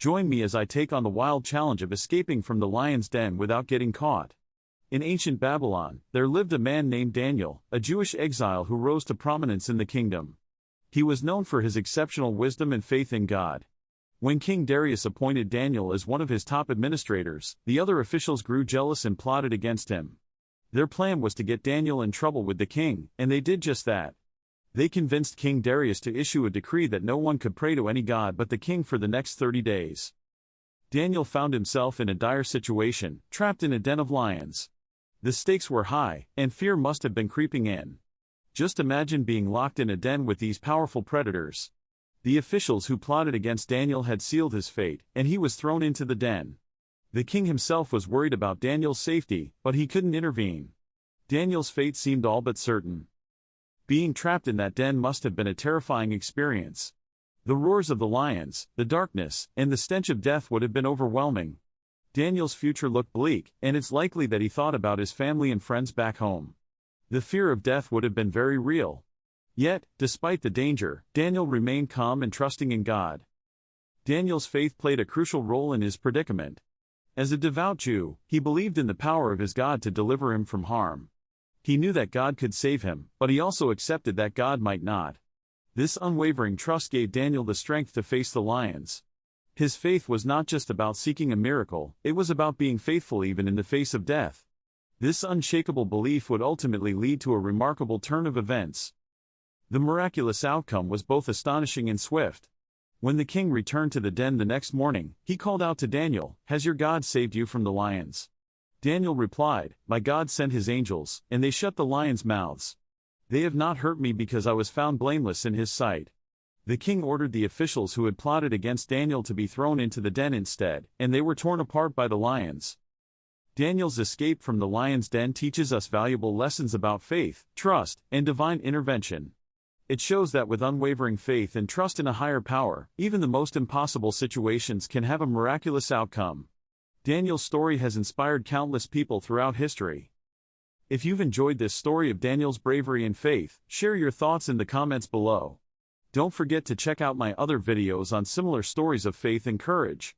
Join me as I take on the wild challenge of escaping from the lion's den without getting caught. In ancient Babylon, there lived a man named Daniel, a Jewish exile who rose to prominence in the kingdom. He was known for his exceptional wisdom and faith in God. When King Darius appointed Daniel as one of his top administrators, the other officials grew jealous and plotted against him. Their plan was to get Daniel in trouble with the king, and they did just that. They convinced King Darius to issue a decree that no one could pray to any god but the king for the next 30 days. Daniel found himself in a dire situation, trapped in a den of lions. The stakes were high, and fear must have been creeping in. Just imagine being locked in a den with these powerful predators. The officials who plotted against Daniel had sealed his fate, and he was thrown into the den. The king himself was worried about Daniel's safety, but he couldn't intervene. Daniel's fate seemed all but certain. Being trapped in that den must have been a terrifying experience. The roars of the lions, the darkness, and the stench of death would have been overwhelming. Daniel's future looked bleak, and it's likely that he thought about his family and friends back home. The fear of death would have been very real. Yet, despite the danger, Daniel remained calm and trusting in God. Daniel's faith played a crucial role in his predicament. As a devout Jew, he believed in the power of his God to deliver him from harm. He knew that God could save him, but he also accepted that God might not. This unwavering trust gave Daniel the strength to face the lions. His faith was not just about seeking a miracle, it was about being faithful even in the face of death. This unshakable belief would ultimately lead to a remarkable turn of events. The miraculous outcome was both astonishing and swift. When the king returned to the den the next morning, he called out to Daniel, "Has your God saved you from the lions?" Daniel replied, "My God sent his angels, and they shut the lions' mouths. They have not hurt me because I was found blameless in his sight." The king ordered the officials who had plotted against Daniel to be thrown into the den instead, and they were torn apart by the lions. Daniel's escape from the lion's den teaches us valuable lessons about faith, trust, and divine intervention. It shows that with unwavering faith and trust in a higher power, even the most impossible situations can have a miraculous outcome. Daniel's story has inspired countless people throughout history. If you've enjoyed this story of Daniel's bravery and faith, share your thoughts in the comments below. Don't forget to check out my other videos on similar stories of faith and courage.